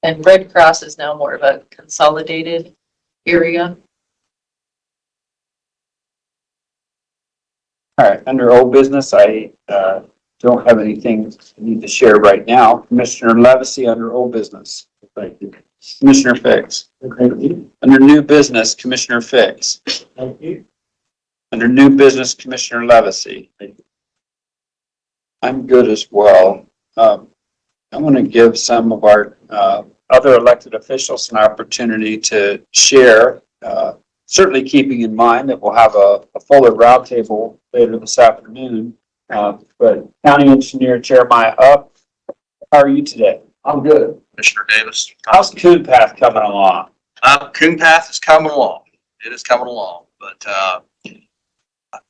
And Red Cross is now more of a consolidated area. All right, under old business, I don't have anything I need to share right now. Commissioner Levesey under old business. Thank you. Commissioner Fix. Thank you. Under new business, Commissioner Fix. Thank you. Under new business, Commissioner Levesey. I'm good as well. I want to give some of our other elected officials an opportunity to share, certainly keeping in mind that we'll have a fuller roundtable later this afternoon. But County Engineer Jeremiah Up, how are you today? I'm good, Commissioner Davis. How's Coon Path coming along? Coon Path is coming along. It is coming along, but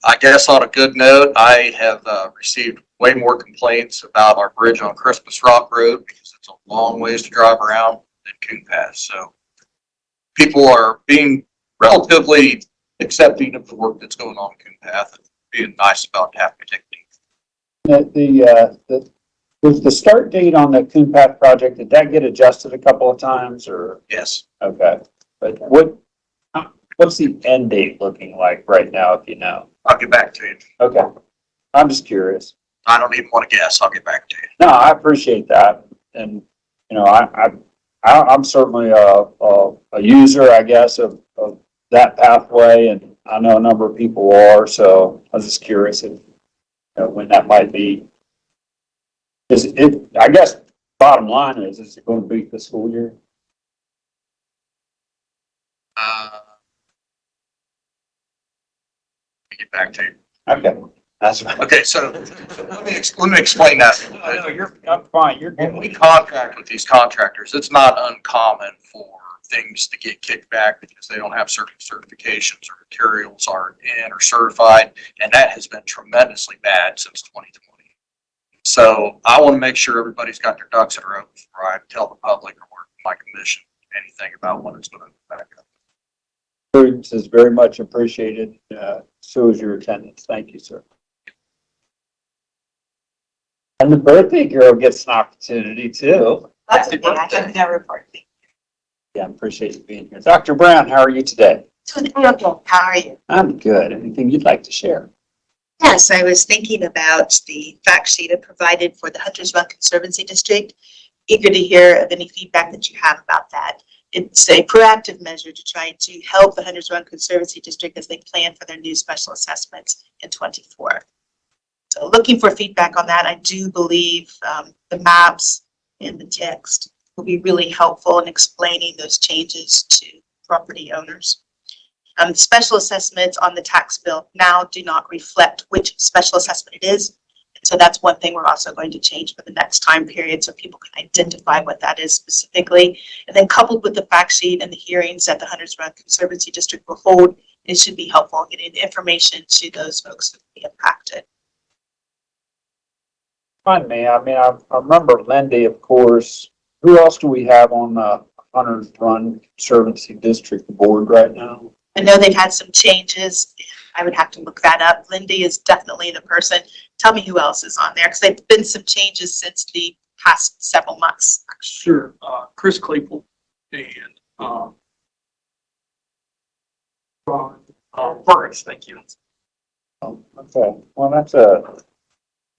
I guess on a good note, I have received way more complaints about our bridge on Christmas Rock Road because it's a long ways to drive around than Coon Path. So people are being relatively accepting of the work that's going on in Coon Path and being nice about having to take Was the start date on the Coon Path project, did that get adjusted a couple of times or? Yes. Okay, but what's the end date looking like right now, if you know? I'll get back to you. Okay, I'm just curious. I don't even want to guess. I'll get back to you. No, I appreciate that. And, you know, I'm certainly a user, I guess, of that pathway, and I know a number of people are, so I was just curious if, when that might be. I guess, bottom line is it going to be the school year? Get back to you. Okay, that's fine. Okay, so let me explain that. No, I'm fine, you're When good. we contract with these contractors, it's not uncommon for things to get kicked back because they don't have certain certifications or materials aren't in or certified, and that has been tremendously bad since 2020. So I want to make sure everybody's got their ducks in a row before I tell the public or my commission anything about when it's going to back up. Prudence is very much appreciated, so is your attendance. Thank you, sir. And the birthday girl gets an opportunity too. That's okay, I can never report. Yeah, I appreciate you being here. Dr. Brown, how are you today? Doing wonderful. How are you? I'm good. Anything you'd like to share? Yes, I was thinking about the fact sheet I provided for the Hunters Run Conservancy District. Eager to hear of any feedback that you have about that. It's a proactive measure to try to help the Hunters Run Conservancy District as they plan for their new special assessments in '24. So looking for feedback on that. I do believe the maps and the text will be really helpful in explaining those changes to property owners. Special assessments on the tax bill now do not reflect which special assessment it is. So that's one thing we're also going to change for the next time period so people can identify what that is specifically. And then coupled with the fact sheet and the hearings that the Hunters Run Conservancy District will hold, it should be helpful in getting the information to those folks who will be impacted. Find me. I mean, I remember Lindy, of course. Who else do we have on the Hunters Run Conservancy District board right now? I know they've had some changes. I would have to look that up. Lindy is definitely the person. Tell me who else is on there, because there've been some changes since the past several months. Sure. Chris Claypool and Burris, thank you. Okay, well, that's a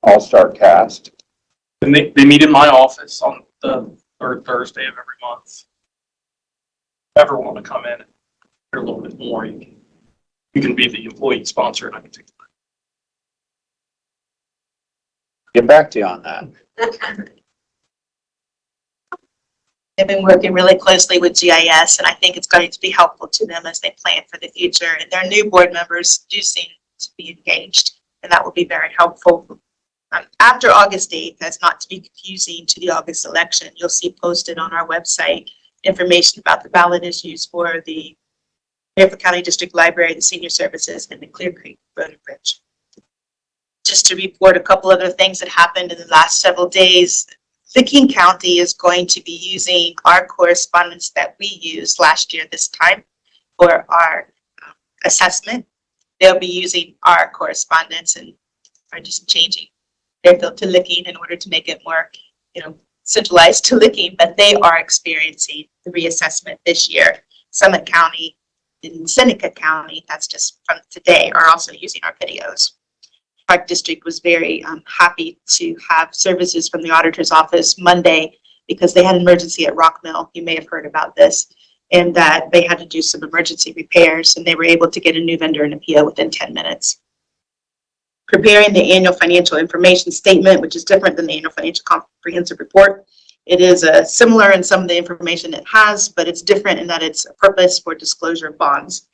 all-star cast. And they meet in my office on the third Thursday of every month. If you ever want to come in and hear a little bit more, you can be the employee sponsor and I can take it. Get back to you on that. They've been working really closely with GIS, and I think it's going to be helpful to them as they plan for the future. And their new board members do seem to be engaged, and that will be very helpful. After August 8th, as not to be confusing to the August election, you'll see posted on our website information about the ballot issues for the Fairfield County District Library, the Senior Services, and the Clear Creek Road and Bridge. Just to report a couple other things that happened in the last several days. Licking County is going to be using our correspondence that we used last year this time for our assessment. They'll be using our correspondence and are just changing Fairfield to Licking in order to make it more, centralized to Licking, but they are experiencing the reassessment this year. Summit County and Seneca County, that's just from today, are also using our videos. Park District was very happy to have services from the auditor's office Monday because they had an emergency at Rock Mill. You may have heard about this, and that they had to do some emergency repairs, and they were able to get a new vendor and a PO within 10 minutes. Preparing the annual financial information statement, which is different than the annual financial comprehensive report. It is similar in some of the information it has, but it's different in that it's a purpose for disclosure of bonds.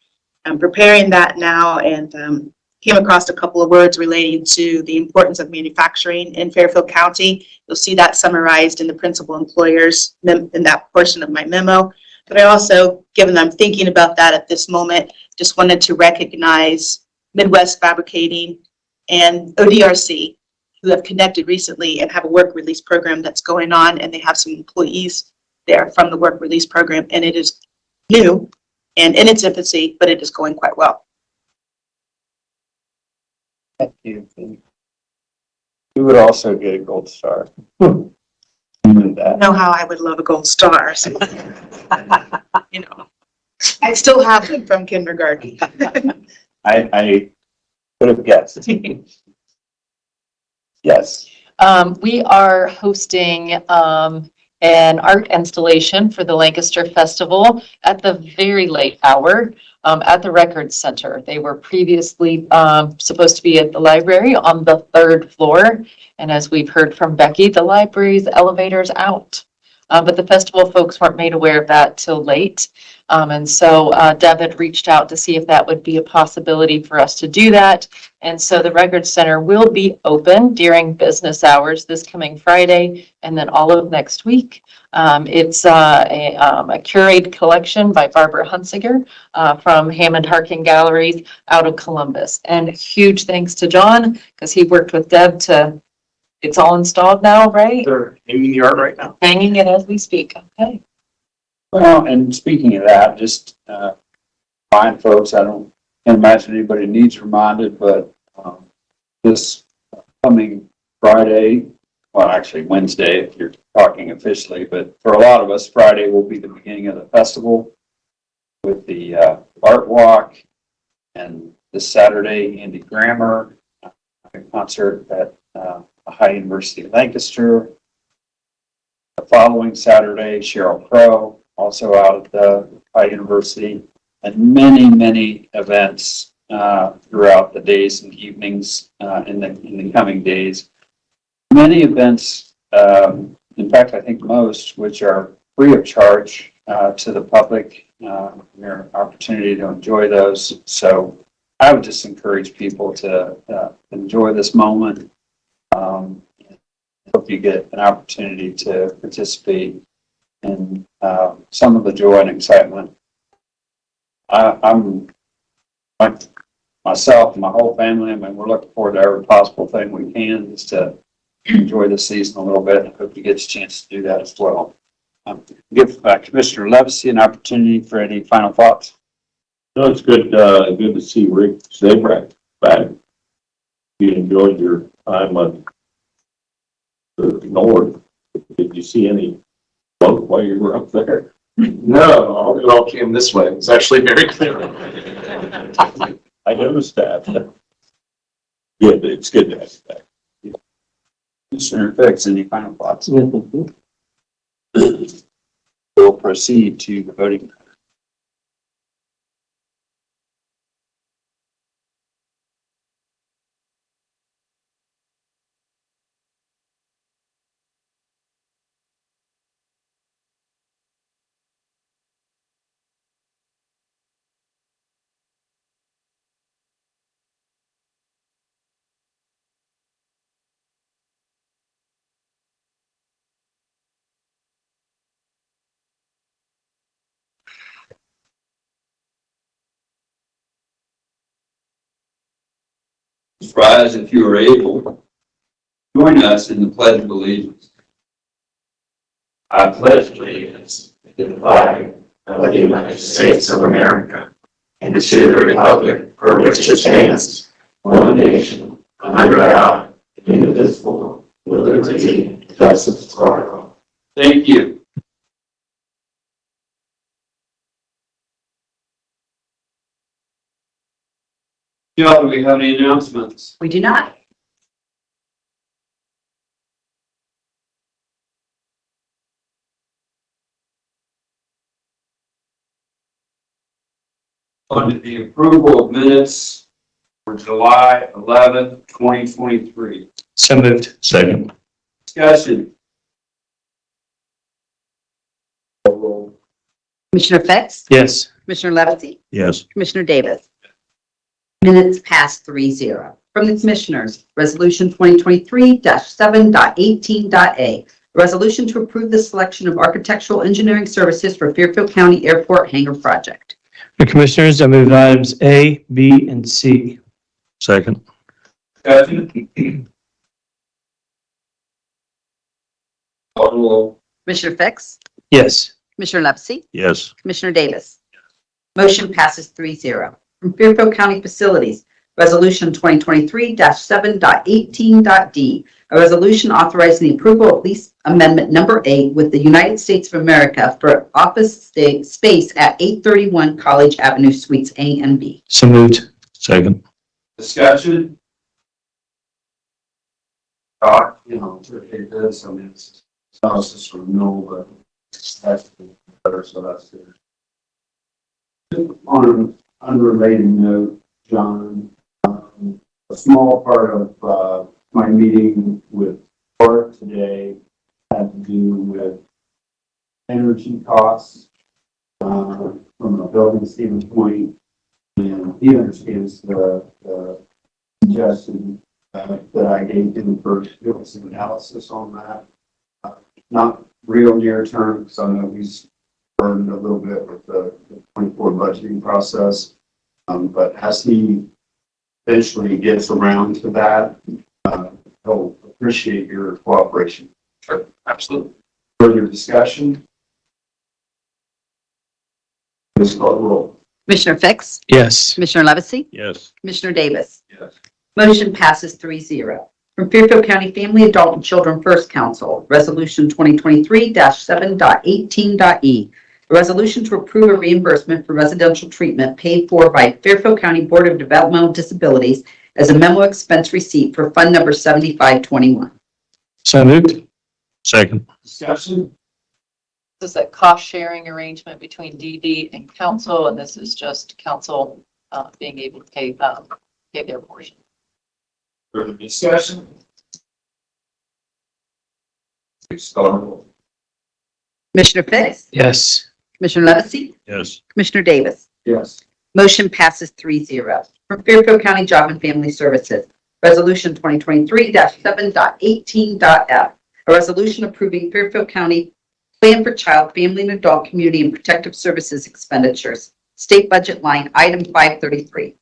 I'm preparing that now and came across a couple of words relating to the importance of manufacturing in Fairfield County. You'll see that summarized in the principal employers in that portion of my memo. But I also, given I'm thinking about that at this moment, just wanted to recognize Midwest Fabricating and ODRC, who have connected recently and have a work release program that's going on, and they have some employees there from the work release program, and it is new and in its infancy, but it is going quite well. Thank you. You would also get a gold star. You knew that. Know how I would love a gold star. So, I still have them from kindergarten. I could have guessed. Yes. We are hosting an art installation for the Lancaster Festival at the very late hour at the Record Center. They were previously supposed to be at the library on the 3rd floor. And as we've heard from Becky, the library's elevator's out. But the festival folks weren't made aware of that till late. And so Deb had reached out to see if that would be a possibility for us to do that. And so the Record Center will be open during business hours this coming Friday and then all of next week. It's a curated collection by Barbara Hunsiger from Hammond Harkin Galleries out of Columbus. And huge thanks to John because he worked with Deb to, it's all installed now, right? They're hanging the art right now. Hanging it as we speak. Okay. Well, and speaking of that, just remind folks, can't imagine anybody needs reminded, but this coming Friday, well, actually Wednesday, if you're talking officially, but for a lot of us, Friday will be the beginning of the festival with the art walk, and this Saturday, Andy Grammer, a concert at Ohio University of Lancaster. The following Saturday, Cheryl Crow, also out at the Ohio University, and many events throughout the days and evenings in the coming days. Many events, in fact, I think most, which are free of charge to the public, your opportunity to enjoy those. So I would just encourage people to enjoy this moment. Hope you get an opportunity to participate in some of the joy and excitement. I'm like myself and my whole family. I mean, we're looking forward to every possible thing we can just to enjoy the season a little bit. I hope you get a chance to do that as well. Give Commissioner Levesey an opportunity for any final thoughts. No, it's good to see Rick Zabrak back. You enjoyed your time on the north. Did you see any boat while you were up there? No, it all came this way. It's actually very clear. I noticed that. Good, it's good to have you back. Commissioner Fix, any final thoughts? We'll proceed to the voting. Rise if you are able. Join us in the Pledge of Allegiance. I pledge allegiance to the flag of the United States of America and to the republic for which it stands, one nation, under God, indivisible, with liberty and justice for all. Thank you. Joe, do we have any announcements? We do not. On to the approval of minutes for July 11th, 2023. So moved. Second. Discussion. Commissioner Fix? Yes. Commissioner Levesey? Yes. Commissioner Davis? Minutes past 3-0. From the Commissioners, Resolution 2023-7.18.a. Resolution to approve the selection of architectural engineering services for Fairfield County Airport Hangar Project. The Commissioners, I move items A, B, and C. Second. Discussion. Call the roll. Commissioner Fix? Yes. Commissioner Levesey? Yes. Commissioner Davis? Motion passes 3-0. From Fairfield County Facilities, Resolution 2023-7.18.d. A resolution authorizing the approval of lease amendment number 8 with the United States of America for office space at 831 College Avenue Suites A and B. So moved. Second. Discussion. It does, I mean, it's analysis from no, but that's better, so that's good. On an unrelated note, John, a small part of my meeting with Bart today had to do with energy costs from a building standpoint, and he understands the suggestion that I gave him for doing some analysis on that. Not real near term, because I know he's burned a little bit with the 24 budgeting process. But as he eventually gets around to that, he'll appreciate your cooperation. Sure, absolutely. Further discussion? Please call the roll. Commissioner Fix? Yes. Commissioner Levesey? Yes. Commissioner Davis? Yes. Motion passes 3-0. From Fairfield County Family, Adult, and Children First Council, Resolution 2023-7.18.e. A resolution to approve a reimbursement for residential treatment paid for by Fairfield County Board of Developmental Disabilities as a memo expense receipt for Fund Number 7521. So moved. Second. Discussion? This is a cost-sharing arrangement between DD and council, and this is just council being able to pay their portion. Further discussion? Please call the roll. Commissioner Fix? Yes. Commissioner Levesey? Yes. Commissioner Davis? Yes. Motion passes 3-0. From Fairfield County Job and Family Services, Resolution 2023-7.18.f. A resolution approving Fairfield County Plan for Child, Family, and Adult Community and Protective Services expenditures. State budget line, item 533.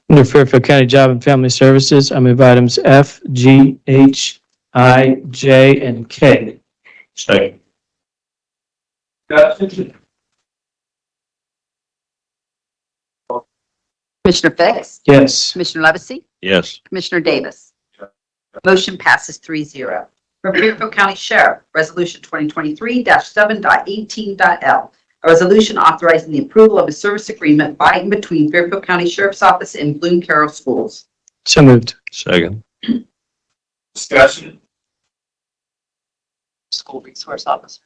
Under Fairfield County Job and Family Services, I move items F, G, H, I, J, and K. Second. Discussion? Commissioner Fix? Yes. Commissioner Levesey? Yes. Commissioner Davis? Motion passes 3-0. From Fairfield County Sheriff, Resolution 2023-7.18.l. A resolution authorizing the approval of a service agreement by and between Fairfield County Sheriff's Office and Bloom Carroll Schools. So moved. Second. Discussion? School resource officer.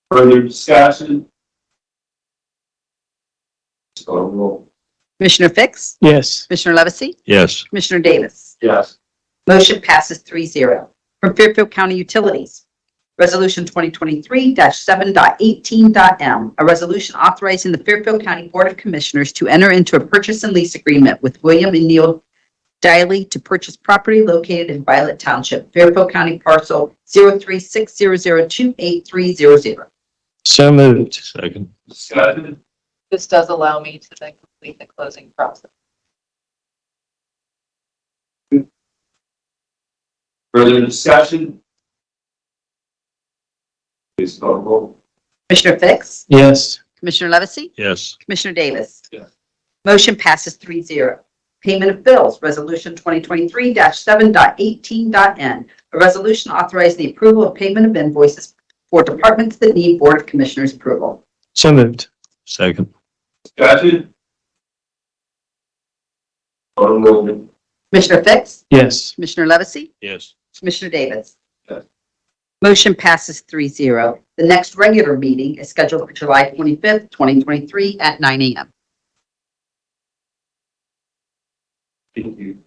Further discussion? Please call the roll. Commissioner Fix? Yes. Commissioner Levesey? Yes. Commissioner Davis? Yes. Motion passes 3-0. From Fairfield County Utilities, Resolution 2023-7.18.m. A resolution authorizing the Fairfield County Board of Commissioners to enter into a purchase and lease agreement with William and Neil Diley to purchase property located in Violet Township, Fairfield County parcel 036002830. So moved. Second. Discussion? This does allow me to then complete the closing process. Further discussion? please call the roll. Commissioner Fix? Yes. Commissioner Levesey? Yes. Commissioner Davis? Yes. Motion passes 3-0. Payment of bills, Resolution 2023-7.18.n. A resolution authorizing the approval of payment of invoices for departments that need Board of Commissioners approval. So moved. Second. Discussion? Call the roll. Commissioner Fix? Yes. Commissioner Levesey? Yes. Commissioner Davis? Yes. Motion passes 3-0. The next regular meeting is scheduled for July 25th, 2023 at 9 a.m. Thank you.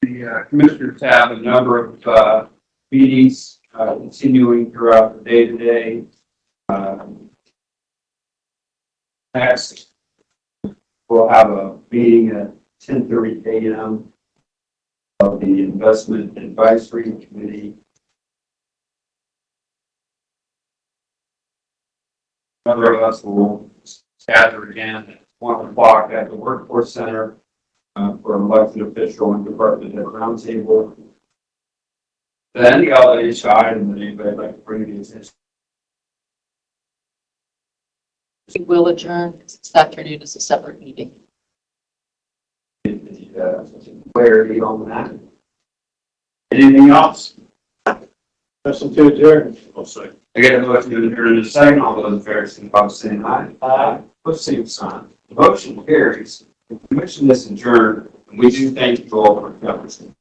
The commissioners have a number of meetings continuing throughout the day today. Next, we'll have a meeting at 10:30 a.m. of the Investment Advisory Committee. Another of us will gather again at 1 o'clock at the Workforce Center for elected official and department head roundtable. Then the other issue item that anybody would like to bring to the attention. We will adjourn this afternoon as a separate meeting. Clarity on that. Anything else? Motion to adjourn. I'll say. I get a motion to adjourn in a second. All those in favor, signify by saying aye. Aye. Put same sign. The motion carries. The commission is adjourned, and we do thank you all for coming.